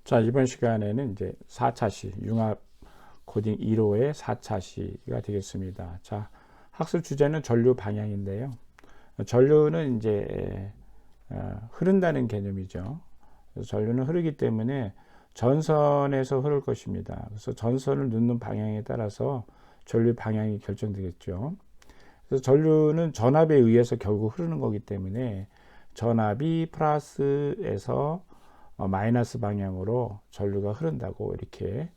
자, 이번 시간에는 이제 4차 시, 융합 코딩 1호의 4차 시가 되겠습니다. 자, 학습 주제는 전류 방향인데요. 전류는 이제 흐른다는 개념이죠. 그래서 전류는 흐르기 때문에 전선에서 흐를 것입니다. 그래서 전선을 넣는 방향에 따라서 전류 방향이 결정되겠죠. 그래서 전류는 전압에 의해서 결국 흐르는 거기 때문에 전압이 플러스에서 마이너스 방향으로 전류가 흐른다고 이렇게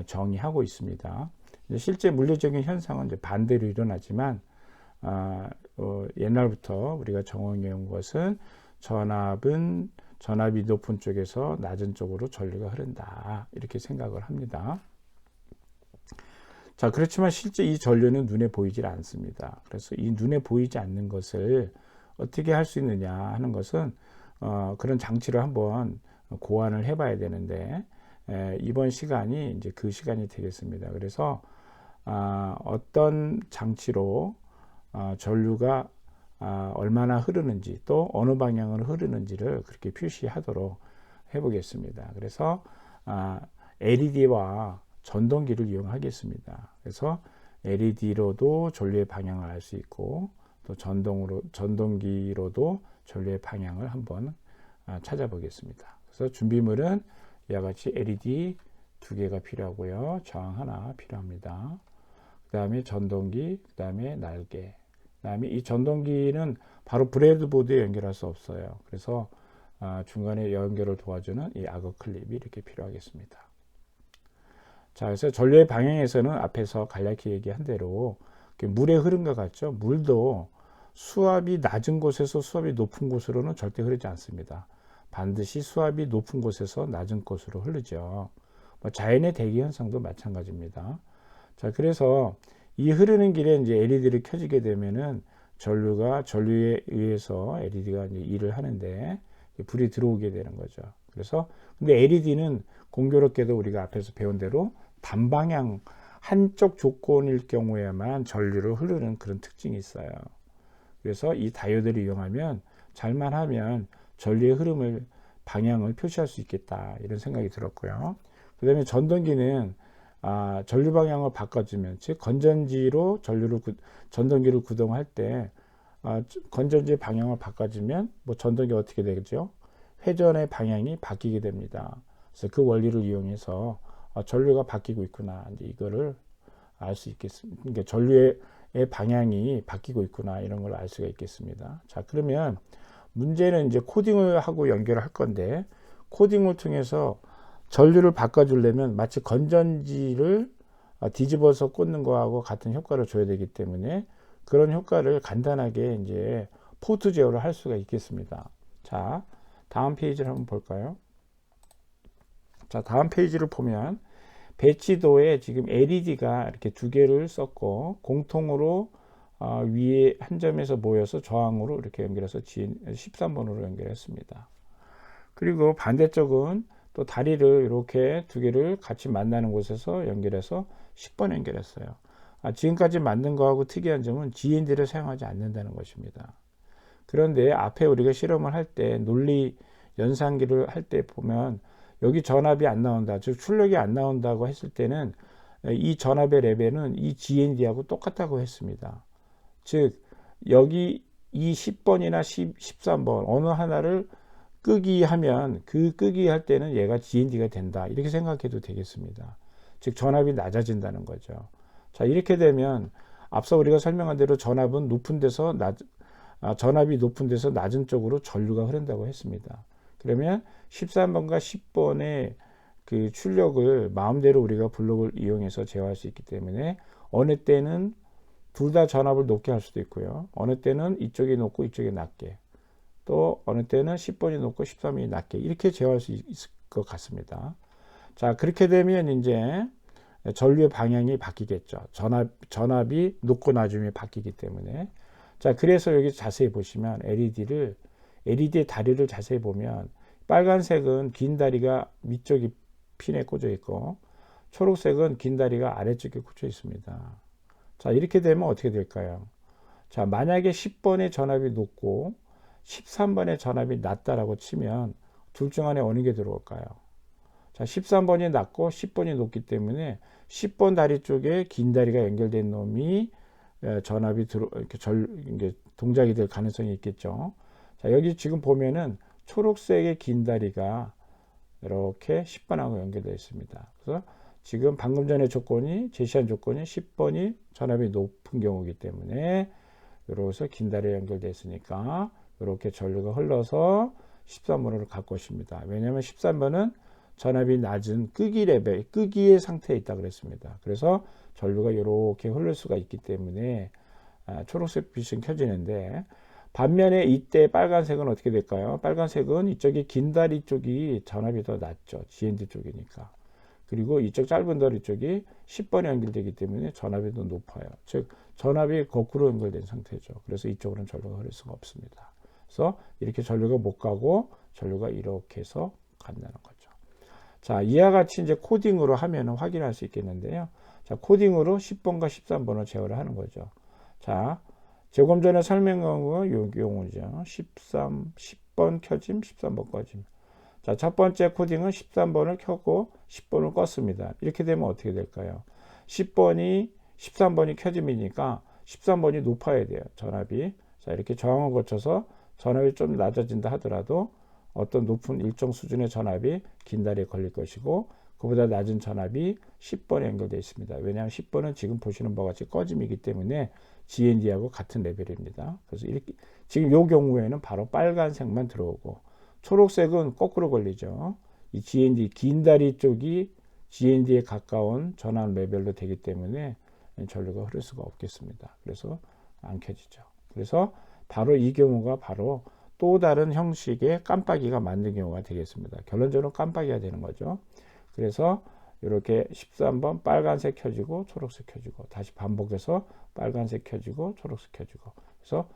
정의하고 있습니다. 실제 물리적인 현상은 이제 반대로 일어나지만 옛날부터 우리가 정의해 온 것은 전압이 높은 쪽에서 낮은 쪽으로 전류가 흐른다 이렇게 생각을 합니다. 자, 그렇지만 실제 이 전류는 눈에 보이질 않습니다. 그래서 이 눈에 보이지 않는 것을 어떻게 할 수 있느냐 하는 것은 그런 장치를 한번 고안을 해봐야 되는데 이번 시간이 이제 그 시간이 되겠습니다. 그래서 어떤 장치로 전류가 얼마나 흐르는지 또 어느 방향으로 흐르는지를 그렇게 표시하도록 해보겠습니다. 그래서 LED와 전동기를 이용하겠습니다. 그래서 LED로도 전류의 방향을 알 수 있고 또 전동기로도 전류의 방향을 한번 찾아보겠습니다. 그래서 준비물은 이와 같이 LED 2개가 필요하고요. 저항 하나 필요합니다. 그 다음에 전동기, 그 다음에 날개. 그 다음에 이 전동기는 바로 브레드보드에 연결할 수 없어요. 그래서 중간에 연결을 도와주는 이 악어 클립이 이렇게 필요하겠습니다. 자, 그래서 전류의 방향에서는 앞에서 간략히 얘기한 대로 물의 흐름과 같죠. 물도 수압이 낮은 곳에서 수압이 높은 곳으로는 절대 흐르지 않습니다. 반드시 수압이 높은 곳에서 낮은 곳으로 흐르죠. 자연의 대기 현상도 마찬가지입니다. 자, 그래서 이 흐르는 길에 이제 LED를 켜지게 되면은 전류에 의해서 LED가 이제 일을 하는데 불이 들어오게 되는 거죠. 그래서 근데 LED는 공교롭게도 우리가 앞에서 배운 대로 단방향 한쪽 조건일 경우에만 전류를 흐르는 그런 특징이 있어요. 그래서 이 다이오드를 이용하면 잘만 하면 전류의 흐름을 방향을 표시할 수 있겠다 이런 생각이 들었고요. 그 다음에 전동기는 전류 방향을 바꿔주면 즉 건전지로 전동기를 구동할 때 건전지의 방향을 바꿔주면 전동기가 어떻게 되죠? 회전의 방향이 바뀌게 됩니다. 그래서 그 원리를 이용해서 전류가 바뀌고 있구나 이제 이거를 알 수 있겠습니다. 그러니까 전류의 방향이 바뀌고 있구나 이런 걸 알 수가 있겠습니다. 자, 그러면 문제는 이제 코딩을 하고 연결을 할 건데 코딩을 통해서 전류를 바꿔주려면 마치 건전지를 뒤집어서 꽂는 거하고 같은 효과를 줘야 되기 때문에 그런 효과를 간단하게 이제 포트 제어를 할 수가 있겠습니다. 자, 다음 페이지를 한번 볼까요? 자, 다음 페이지를 보면 배치도에 지금 LED가 이렇게 2개를 썼고 공통으로 위에 한 점에서 모여서 저항으로 이렇게 연결해서 13번으로 연결했습니다. 그리고 반대쪽은 또 다리를 이렇게 2개를 같이 만나는 곳에서 연결해서 10번 연결했어요. 지금까지 만든 거하고 특이한 점은 GND를 사용하지 않는다는 것입니다. 그런데 앞에 우리가 실험을 할 때 논리 연산기를 할 때 보면 여기 전압이 안 나온다, 즉 출력이 안 나온다고 했을 때는 이 전압의 레벨은 이 GND하고 똑같다고 했습니다. 즉 여기 이 10번이나 13번 어느 하나를 끄기 하면 그 끄기 할 때는 얘가 GND가 된다 이렇게 생각해도 되겠습니다. 즉 전압이 낮아진다는 거죠. 자, 이렇게 되면 앞서 우리가 설명한 대로 전압이 높은 데서 낮은 쪽으로 전류가 흐른다고 했습니다. 그러면 13번과 10번의 그 출력을 마음대로 우리가 블록을 이용해서 제어할 수 있기 때문에 어느 때는 둘 다 전압을 높게 할 수도 있고요. 어느 때는 이쪽이 높고 이쪽이 낮게, 또 어느 때는 10번이 높고 13번이 낮게 이렇게 제어할 수 있을 것 같습니다. 자, 그렇게 되면 이제 전류의 방향이 바뀌겠죠. 전압이 높고 낮음이 바뀌기 때문에. 자, 그래서 여기 자세히 보시면 LED의 다리를 자세히 보면 빨간색은 긴 다리가 위쪽이 핀에 꽂혀 있고 초록색은 긴 다리가 아래쪽에 꽂혀 있습니다. 자, 이렇게 되면 어떻게 될까요? 자, 만약에 10번의 전압이 높고 13번의 전압이 낮다라고 치면 둘 중 안에 어느 게 들어올까요? 자, 13번이 낮고 10번이 높기 때문에 10번 다리 쪽에 긴 다리가 연결된 놈이 전압이 이게 동작이 될 가능성이 있겠죠. 자, 여기 지금 보면은 초록색의 긴 다리가 이렇게 10번하고 연결되어 있습니다. 그래서 지금 방금 전에 제시한 조건이 10번이 전압이 높은 경우이기 때문에 이로서 긴 다리에 연결되어 있으니까 이렇게 전류가 흘러서 13번으로 갈 것입니다. 왜냐하면 13번은 전압이 낮은 끄기의 상태에 있다 그랬습니다. 그래서 전류가 이렇게 흐를 수가 있기 때문에 초록색 빛은 켜지는데, 반면에 이때 빨간색은 어떻게 될까요? 빨간색은 이쪽이 긴 다리 쪽이 전압이 더 낮죠. GND 쪽이니까. 그리고 이쪽 짧은 다리 쪽이 10번에 연결되기 때문에 전압이 더 높아요. 즉 전압이 거꾸로 연결된 상태죠. 그래서 이쪽으로는 전류가 흐를 수가 없습니다. 그래서 이렇게 전류가 못 가고 전류가 이렇게 해서 간다는 거죠. 자, 이와 같이 이제 코딩으로 하면 확인할 수 있겠는데요. 자, 코딩으로 10번과 13번을 제어를 하는 거죠. 자, 조금 전에 설명한 거 요 경우죠. 10번 켜짐, 13번 꺼짐. 자, 첫 번째 코딩은 13번을 켜고 10번을 껐습니다. 이렇게 되면 어떻게 될까요? 13번이 켜짐이니까 13번이 높아야 돼요. 전압이. 자, 이렇게 저항을 거쳐서 전압이 좀 낮아진다 하더라도 어떤 높은 일정 수준의 전압이 긴 다리에 걸릴 것이고, 그보다 낮은 전압이 10번에 연결되어 있습니다. 왜냐하면 10번은 지금 보시는 바와 같이 꺼짐이기 때문에 GND하고 같은 레벨입니다. 그래서 이렇게 지금 이 경우에는 바로 빨간색만 들어오고, 초록색은 거꾸로 걸리죠. 이 GND 긴 다리 쪽이 GND에 가까운 전압 레벨로 되기 때문에 전류가 흐를 수가 없겠습니다. 그래서 안 켜지죠. 그래서 바로 이 경우가 바로 또 다른 형식의 깜빡이가 맞는 경우가 되겠습니다. 결론적으로 깜빡이가 되는 거죠. 그래서 이렇게 13번 빨간색 켜지고 초록색 켜지고, 다시 반복해서 빨간색 켜지고 초록색 켜지고, 그래서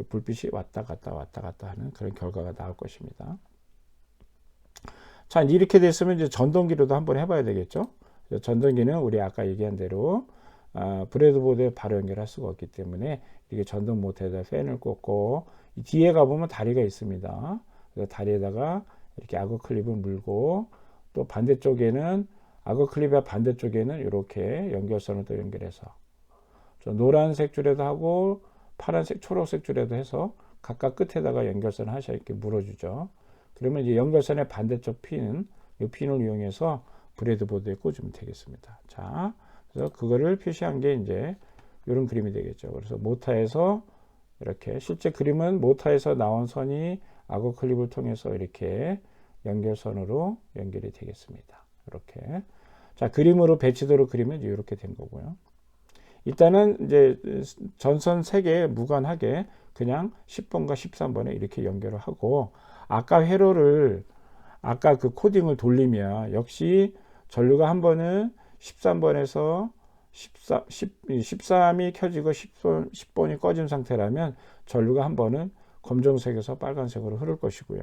불빛이 왔다 갔다 하는 그런 결과가 나올 것입니다. 자, 이렇게 됐으면 이제 전동기로도 한번 해봐야 되겠죠. 전동기는 우리 아까 얘기한 대로 브레드보드에 바로 연결할 수가 없기 때문에 이게 전동 모터에다 팬을 꽂고, 뒤에 가보면 다리가 있습니다. 그래서 다리에다가 이렇게 악어 클립을 물고, 또 반대쪽에는 악어 클립의 반대쪽에는 이렇게 연결선을 또 연결해서 노란색 줄에도 하고 파란색, 초록색 줄에도 해서 각각 끝에다가 연결선을 하셔 이렇게 물어주죠. 그러면 이제 연결선의 반대쪽 핀, 이 핀을 이용해서 브레드보드에 꽂으면 되겠습니다. 자, 그래서 그거를 표시한 게 이제 이런 그림이 되겠죠. 그래서 모터에서 이렇게, 실제 그림은 모터에서 나온 선이 악어 클립을 통해서 이렇게 연결선으로 연결이 되겠습니다. 이렇게. 자, 그림으로 배치도로 그리면 이렇게 된 거고요. 일단은 이제 전선 3개에 무관하게 그냥 10번과 13번에 이렇게 연결을 하고, 아까 그 코딩을 돌리면 역시 전류가 한 번은 13번에서 13이 켜지고 10번이 꺼진 상태라면 전류가 한 번은 검정색에서 빨간색으로 흐를 것이고요.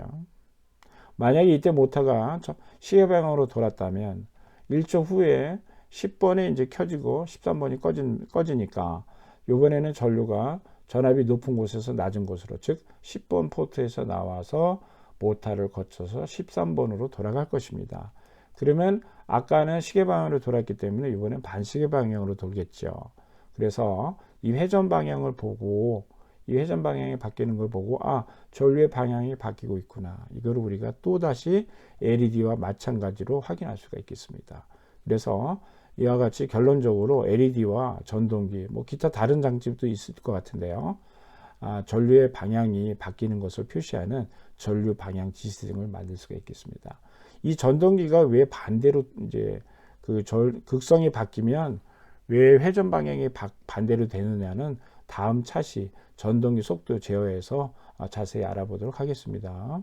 만약에 이때 모터가 시계 방향으로 돌았다면 1초 후에 10번에 이제 켜지고 13번이 꺼지니까 이번에는 전류가 전압이 높은 곳에서 낮은 곳으로, 즉 10번 포트에서 나와서 모터를 거쳐서 13번으로 돌아갈 것입니다. 그러면 아까는 시계 방향으로 돌았기 때문에 이번엔 반시계 방향으로 돌겠죠. 그래서 이 회전 방향을 보고, 이 회전 방향이 바뀌는 걸 보고, 전류의 방향이 바뀌고 있구나. 이거를 우리가 또 다시 LED와 마찬가지로 확인할 수가 있겠습니다. 그래서 이와 같이 결론적으로 LED와 전동기, 기타 다른 장치도 있을 것 같은데요. 전류의 방향이 바뀌는 것을 표시하는 전류 방향 지시등을 만들 수가 있겠습니다. 이 전동기가 왜 반대로 이제 극성이 바뀌면 왜 회전 방향이 반대로 되느냐는 다음 차시 전동기 속도 제어에서 자세히 알아보도록 하겠습니다.